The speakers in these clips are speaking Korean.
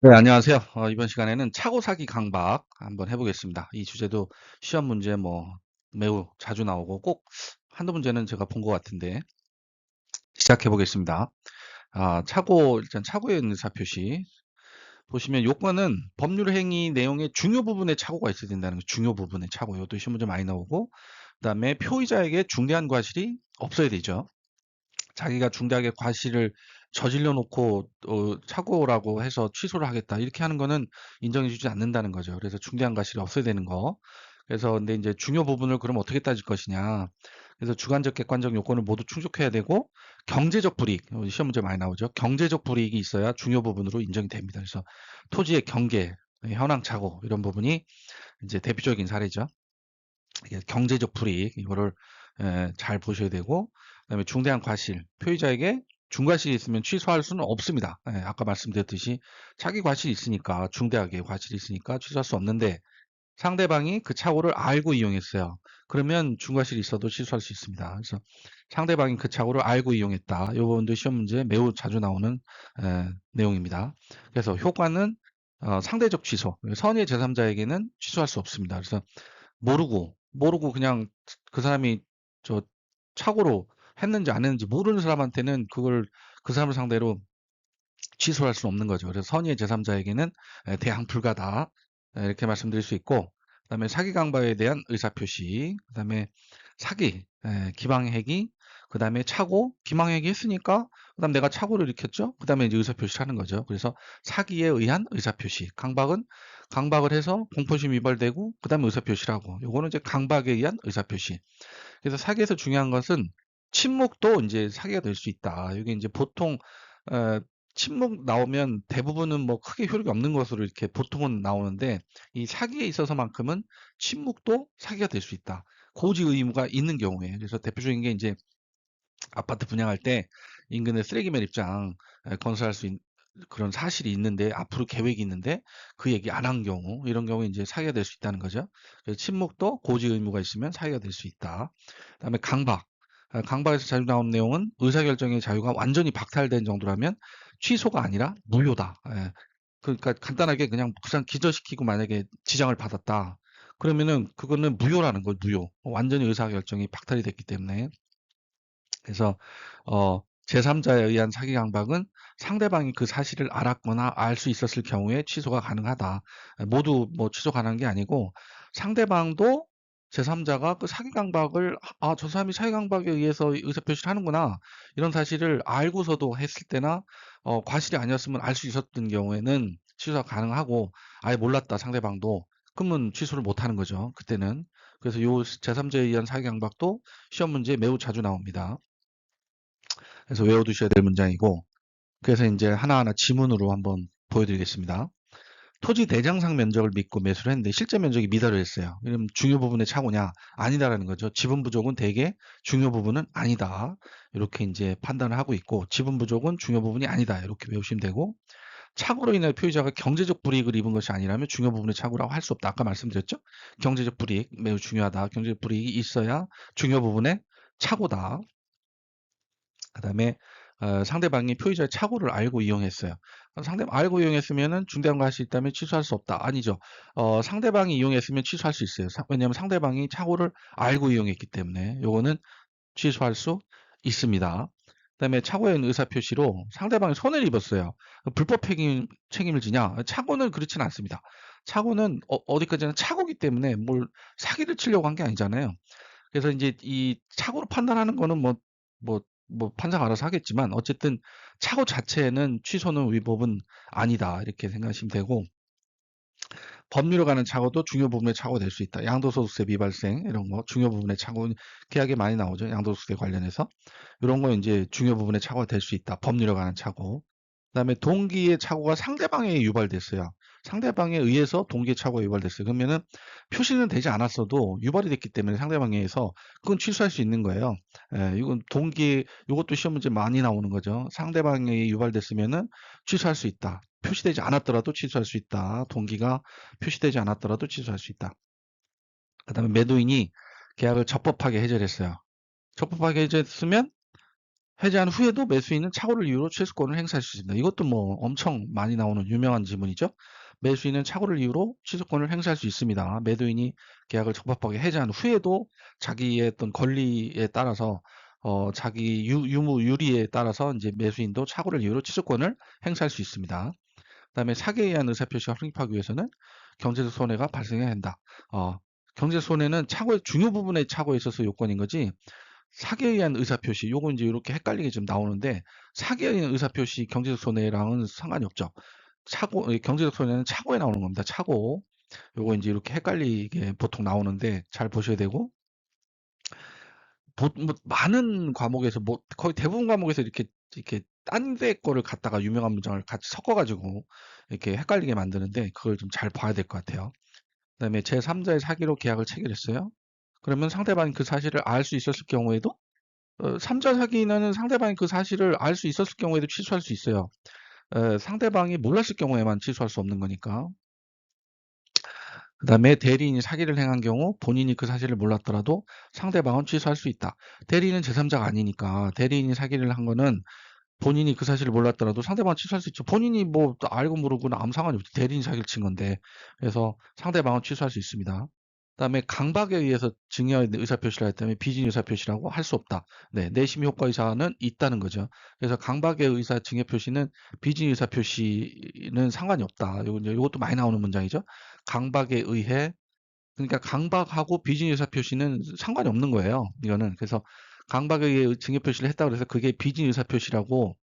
네, 안녕하세요. 이번 시간에는 차고 사기 강박 한번 해보겠습니다. 이 주제도 시험 문제 매우 자주 나오고 꼭 한두 문제는 제가 본 것 같은데 시작해 보겠습니다. 일단 차고의 의사표시. 보시면 요건은 법률 행위 내용의 중요 부분에 착오가 있어야 된다는 거, 중요 부분에 착오. 이것도 시험 문제 많이 나오고, 그다음에 피의자에게 중대한 과실이 없어야 되죠. 자기가 중대하게 과실을 저질러 놓고 착오라고 해서 취소를 하겠다 이렇게 하는 거는 인정해 주지 않는다는 거죠. 그래서 중대한 과실이 없어야 되는 거. 그래서 근데 이제 중요 부분을 그럼 어떻게 따질 것이냐. 그래서 주관적 객관적 요건을 모두 충족해야 되고 경제적 불이익, 시험 문제 많이 나오죠. 경제적 불이익이 있어야 중요 부분으로 인정이 됩니다. 그래서 토지의 경계, 현황 착오 이런 부분이 이제 대표적인 사례죠. 이게 경제적 불이익 이거를 잘 보셔야 되고, 그다음에 중대한 과실, 피의자에게 중과실이 있으면 취소할 수는 없습니다. 아까 말씀드렸듯이 차기 과실이 있으니까, 중대하게 과실이 있으니까 취소할 수 없는데 상대방이 그 착오를 알고 이용했어요. 그러면 중과실이 있어도 취소할 수 있습니다. 그래서 상대방이 그 착오를 알고 이용했다. 이 부분도 시험 문제에 매우 자주 나오는 내용입니다. 그래서 효과는 상대적 취소, 선의 제3자에게는 취소할 수 없습니다. 그래서 모르고 그냥 그 사람이 저 착오로 했는지 안 했는지 모르는 사람한테는 그걸 그 사람을 상대로 취소할 수는 없는 거죠. 그래서 선의의 제3자에게는 대항 불가다. 이렇게 말씀드릴 수 있고, 그다음에 사기 강박에 대한 의사표시, 그다음에 사기, 기방해기, 그다음에 차고, 기망해기 했으니까, 그다음 내가 착오를 일으켰죠. 그다음에 이제 의사표시를 하는 거죠. 그래서 사기에 의한 의사표시, 강박을 해서 공포심 유발되고, 그다음에 의사표시를 하고, 요거는 이제 강박에 의한 의사표시. 그래서 사기에서 중요한 것은 침묵도 이제 사기가 될 수 있다. 이게 이제 보통 어, 침묵 나오면 대부분은 뭐 크게 효력이 없는 것으로 이렇게 보통은 나오는데, 이 사기에 있어서만큼은 침묵도 사기가 될 수 있다. 고지 의무가 있는 경우에. 그래서 대표적인 게 이제 아파트 분양할 때 인근에 쓰레기 매립장 건설할 수 있는 그런 사실이 있는데, 앞으로 계획이 있는데 그 얘기 안 한 경우, 이런 경우에 이제 사기가 될 수 있다는 거죠. 그래서 침묵도 고지 의무가 있으면 사기가 될 수 있다. 그다음에 강박. 강박에서 자주 나오는 내용은 의사결정의 자유가 완전히 박탈된 정도라면 취소가 아니라 무효다. 그러니까 간단하게 그냥 기저시키고 만약에 지장을 받았다. 그러면은 그거는 무효라는 거예요. 무효. 완전히 의사결정이 박탈이 됐기 때문에. 그래서 제3자에 의한 사기 강박은 상대방이 그 사실을 알았거나 알 수 있었을 경우에 취소가 가능하다. 모두 뭐 취소 가능한 게 아니고, 상대방도 제3자가 그 사기 강박을 저 사람이 사기 강박에 의해서 의사표시를 하는구나, 이런 사실을 알고서도 했을 때나 과실이 아니었으면 알 수 있었던 경우에는 취소가 가능하고, 아예 몰랐다 상대방도, 그러면 취소를 못 하는 거죠. 그때는. 그래서 요 제3자에 의한 사기 강박도 시험 문제에 매우 자주 나옵니다. 그래서 외워두셔야 될 문장이고, 그래서 이제 하나하나 지문으로 한번 보여드리겠습니다. 토지 대장상 면적을 믿고 매수를 했는데 실제 면적이 미달을 했어요. 그럼 중요 부분의 착오냐? 아니다라는 거죠. 지분 부족은 대개 중요 부분은 아니다. 이렇게 이제 판단을 하고 있고, 지분 부족은 중요 부분이 아니다. 이렇게 외우시면 되고, 착오로 인해 피의자가 경제적 불이익을 입은 것이 아니라면 중요 부분의 착오라고 할 수 없다. 아까 말씀드렸죠? 경제적 불이익 매우 중요하다. 경제적 불이익이 있어야 중요 부분의 착오다. 그다음에 상대방이 표의자의 착오를 알고 이용했어요. 상대방 알고 이용했으면은 중대한 과실이 있다면 취소할 수 없다. 아니죠. 상대방이 이용했으면 취소할 수 있어요. 왜냐하면 상대방이 착오를 알고 이용했기 때문에 요거는 취소할 수 있습니다. 그다음에 착오에 의한 의사표시로 상대방이 손해를 입었어요. 불법 책임을 지냐? 착오는 그렇지는 않습니다. 착오는 어디까지나 착오기 때문에 뭘 사기를 치려고 한 게 아니잖아요. 그래서 이제 이 착오로 판단하는 거는 판사가 알아서 하겠지만, 어쨌든 착오 자체는 취소는 위법은 아니다. 이렇게 생각하시면 되고, 법률에 관한 착오도 중요 부분의 착오가 될 수 있다. 양도소득세 미발생 이런 거 중요 부분의 착오, 계약에 많이 나오죠. 양도소득세 관련해서 이런 거 이제 중요 부분의 착오가 될 수 있다. 법률에 관한 착오. 그다음에 동기의 착오가 상대방에 유발됐어요. 상대방에 의해서 동기의 착오가 유발됐어요. 그러면은 표시는 되지 않았어도 유발이 됐기 때문에 상대방에 의해서 그건 취소할 수 있는 거예요. 이건 이것도 시험 문제 많이 나오는 거죠. 상대방에 유발됐으면은 취소할 수 있다. 표시되지 않았더라도 취소할 수 있다. 동기가 표시되지 않았더라도 취소할 수 있다. 그다음에 매도인이 계약을 적법하게 해결했어요. 적법하게 해결했으면 해제한 후에도 매수인은 착오를 이유로 취소권을 행사할 수 있습니다. 이것도 뭐 엄청 많이 나오는 유명한 지문이죠. 매수인은 착오를 이유로 취소권을 행사할 수 있습니다. 매도인이 계약을 적법하게 해제한 후에도 자기의 어떤 권리에 따라서 자기 유무 유리에 따라서 이제 매수인도 착오를 이유로 취소권을 행사할 수 있습니다. 그다음에 사기에 의한 의사표시가 성립하기 위해서는 경제적 손해가 발생해야 한다. 어, 경제적 손해는 착오의 중요 부분의 착오에 있어서 요건인 거지. 사기에 의한 의사표시, 요거 이제 이렇게 헷갈리게 좀 나오는데 사기에 의한 의사표시 경제적 손해랑은 상관이 없죠. 경제적 손해는 착오에 나오는 겁니다. 착오. 요거 이제 이렇게 헷갈리게 보통 나오는데 잘 보셔야 되고 뭐 많은 과목에서 뭐 거의 대부분 과목에서 이렇게 딴 데 거를 갖다가 유명한 문장을 같이 섞어가지고 이렇게 헷갈리게 만드는데 그걸 좀 잘 봐야 될 것 같아요. 그다음에 제3자의 사기로 계약을 체결했어요. 그러면 상대방이 그 사실을 알 수 있었을 경우에도 3자 사기는 상대방이 그 사실을 알 수 있었을 경우에도 취소할 수 있어요. 상대방이 몰랐을 경우에만 취소할 수 없는 거니까. 그다음에 대리인이 사기를 행한 경우 본인이 그 사실을 몰랐더라도 상대방은 취소할 수 있다. 대리인은 제3자가 아니니까 대리인이 사기를 한 거는 본인이 그 사실을 몰랐더라도 상대방은 취소할 수 있죠. 본인이 뭐 알고 모르고는 아무 상관이 없죠. 대리인이 사기를 친 건데. 그래서 상대방은 취소할 수 있습니다. 그다음에 강박에 의해서 증여의 의사표시를 했다면 비진의 의사표시라고 할 수 없다. 네, 내심 효과 의사는 있다는 거죠. 그래서 강박의 의사 증여 표시는 비진의 의사표시는 상관이 없다. 요것도 많이 나오는 문장이죠. 강박에 의해 그러니까 강박하고 비진의 의사표시는 상관이 없는 거예요. 이거는 그래서 강박에 의해 증여 표시를 했다고 해서 그게 비진의 의사표시라고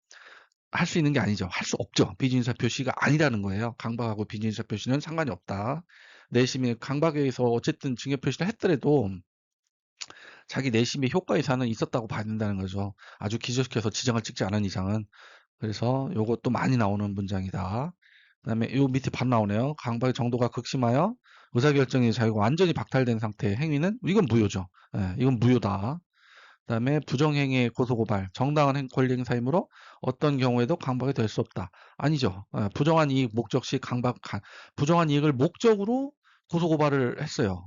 할 수 있는 게 아니죠. 할 수 없죠. 비진의사 표시가 아니라는 거예요. 강박하고 비진의사 표시는 상관이 없다. 내심의 강박에 의해서 어쨌든 증여 표시를 했더라도 자기 내심의 효과 이사는 있었다고 봐야 된다는 거죠. 아주 기저시켜서 지정을 찍지 않은 이상은. 그래서 요것도 많이 나오는 문장이다. 그다음에 요 밑에 바로 나오네요. 강박의 정도가 극심하여 의사결정의 자유가 완전히 박탈된 상태의 행위는 이건 무효죠. 예, 이건 무효다. 그다음에 부정행위의 고소고발, 정당한 권리 행사이므로 어떤 경우에도 강박이 될 수 없다. 아니죠. 부정한 이익 목적 시 부정한 이익을 목적으로 고소고발을 했어요.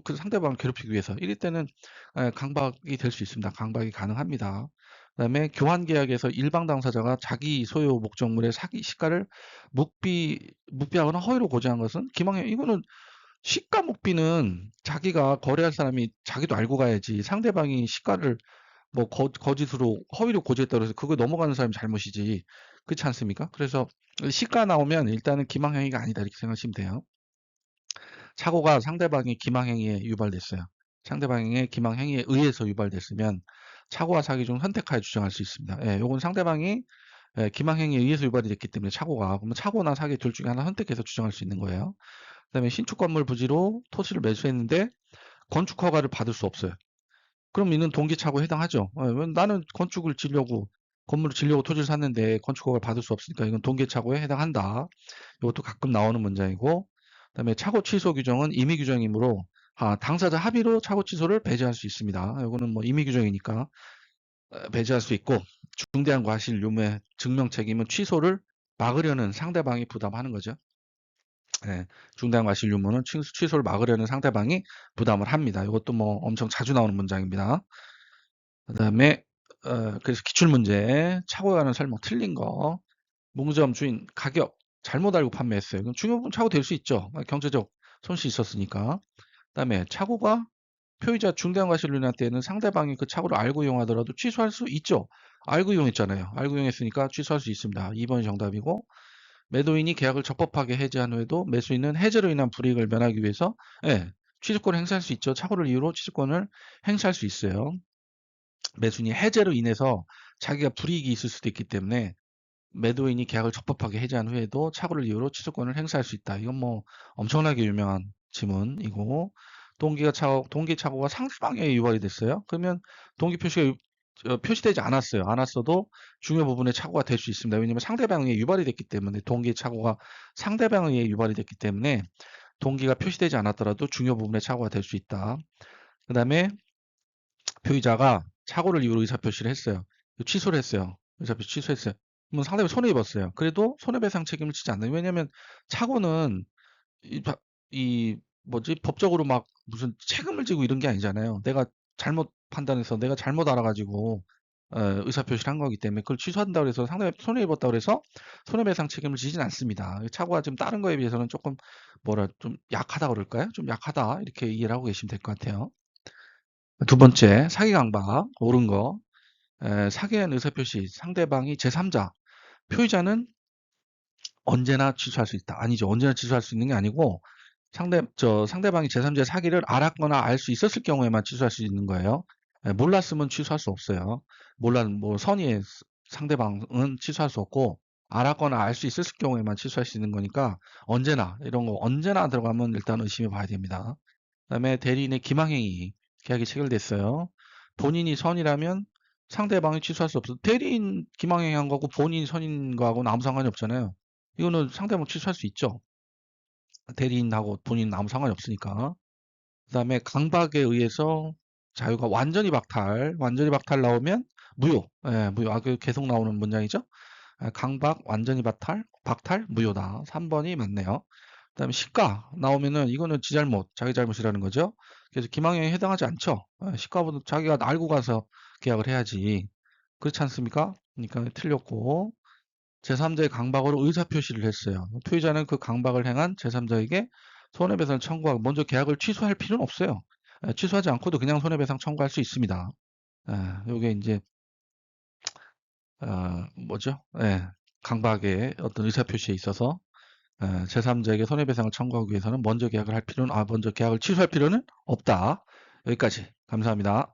그 상대방을 괴롭히기 위해서. 이럴 때는 강박이 될 수 있습니다. 강박이 가능합니다. 그다음에 교환 계약에서 일방 당사자가 자기 소유 목적물의 사기 시가를 묵비하거나 허위로 고지한 것은 기망행 이거는 시가 묵비는 자기가 거래할 사람이 자기도 알고 가야지 상대방이 시가를 뭐 거짓으로 허위로 고지했다고 해서 그거 넘어가는 사람이 잘못이지. 그렇지 않습니까? 그래서 시가 나오면 일단은 기망행위가 아니다 이렇게 생각하시면 돼요. 착오가 상대방의 기망행위에 유발됐어요. 상대방의 기망행위에 의해서 유발됐으면 착오와 사기 중 선택하여 주장할 수 있습니다. 예, 요건 상대방이 기망행위에 의해서 유발이 됐기 때문에 착오가 그러면 착오나 사기 둘 중에 하나 선택해서 주장할 수 있는 거예요. 그다음에 신축 건물 부지로 토지를 매수했는데 건축 허가를 받을 수 없어요. 그럼 이는 동기착오에 해당하죠. 나는 건축을 지려고 건물을 지려고 토지를 샀는데 건축 허가를 받을 수 없으니까 이건 동기착오에 해당한다. 이것도 가끔 나오는 문장이고 그다음에 착오 취소 규정은 임의 규정이므로 당사자 합의로 착오 취소를 배제할 수 있습니다. 이거는 뭐 임의 규정이니까 배제할 수 있고 중대한 과실 유무의 증명 책임은 취소를 막으려는 상대방이 부담하는 거죠. 예, 중대한 과실 유무는 취소를 막으려는 상대방이 부담을 합니다. 이것도 뭐 엄청 자주 나오는 문장입니다. 그다음에 그래서 기출문제 착오에 관한 설명 틀린 거 문구점 주인 가격 잘못 알고 판매했어요. 그럼 중요 부분 착오 될 수 있죠. 경제적 손실이 있었으니까. 그다음에 착오가 표의자 중대한 과실로 인한 때에는 상대방이 그 착오를 알고 이용하더라도 취소할 수 있죠. 알고 이용했잖아요. 알고 이용했으니까 취소할 수 있습니다. 2번이 정답이고 매도인이 계약을 적법하게 해지한 후에도 매수인은 해제로 인한 불이익을 면하기 위해서 취소권을 행사할 수 있죠. 착오를 이유로 취소권을 행사할 수 있어요. 매수인이 해제로 인해서 자기가 불이익이 있을 수도 있기 때문에 매도인이 계약을 적법하게 해지한 후에도 착오를 이유로 취소권을 행사할 수 있다. 이건 뭐 엄청나게 유명한 지문이고 동기 착오가 상대방에 유발이 됐어요. 그러면 동기 표시가 표시되지 않았어요. 않았어도 중요 부분에 착오가 될 수 있습니다. 왜냐하면 상대방에 유발이 됐기 때문에 동기 착오가 상대방에 의해 유발이 됐기 때문에 동기가 표시되지 않았더라도 중요 부분에 착오가 될 수 있다. 그 다음에 표의자가 착오를 이유로 의사표시를 했어요. 취소를 했어요. 의사표시 취소했어요. 그러면 상대방이 손해입었어요. 그래도 손해배상 책임을 지지 않는 왜냐하면 착오는 이, 이 뭐지 법적으로 막 무슨 책임을 지고 이런 게 아니잖아요. 내가 잘못 판단해서 내가 잘못 알아가지고 의사표시를 한 거기 때문에 그걸 취소한다고 해서 상대방이 손해입었다고 해서 손해배상 책임을 지진 않습니다. 착오가 좀 다른 거에 비해서는 조금 좀 약하다 그럴까요? 좀 약하다 이렇게 이해를 하고 계시면 될 것 같아요. 두 번째, 사기 강박 옳은 거. 사기에 대한 의사표시 상대방이 제3자 표의자는 언제나 취소할 수 있다. 아니죠. 언제나 취소할 수 있는 게 아니고 상대방이 제3자의 사기를 알았거나 알 수 있었을 경우에만 취소할 수 있는 거예요. 몰랐으면 취소할 수 없어요. 선의의 상대방은 취소할 수 없고 알았거나 알 수 있었을 경우에만 취소할 수 있는 거니까 언제나 이런 거 언제나 들어가면 일단 의심해 봐야 됩니다. 그다음에 대리인의 기망행위 계약이 체결됐어요. 본인이 선이라면 상대방이 취소할 수 없어. 대리인 기망행위한 거고 본인이 선인 거하고는 아무 상관이 없잖아요. 이거는 상대방 취소할 수 있죠. 대리인하고 본인은 아무 상관이 없으니까. 그다음에 강박에 의해서 자유가 완전히 박탈 나오면 무효. 예, 무효. 그 계속 나오는 문장이죠. 강박, 완전히 박탈, 무효다. 3번이 맞네요. 그다음에 시가 나오면은 이거는 자기 잘못이라는 거죠. 그래서 기망행위에 해당하지 않죠. 시가보다 자기가 알고 가서 계약을 해야지. 그렇지 않습니까? 그러니까 틀렸고 제3자의 강박으로 의사표시를 했어요. 피의자는 그 강박을 행한 제3자에게 손해배상을 청구하고 먼저 계약을 취소할 필요는 없어요. 취소하지 않고도 그냥 손해배상 청구할 수 있습니다. 요게 이제 뭐죠? 강박의 어떤 의사표시에 있어서 제3자에게 손해배상을 청구하기 위해서는 먼저 계약을 취소할 필요는 없다. 여기까지. 감사합니다.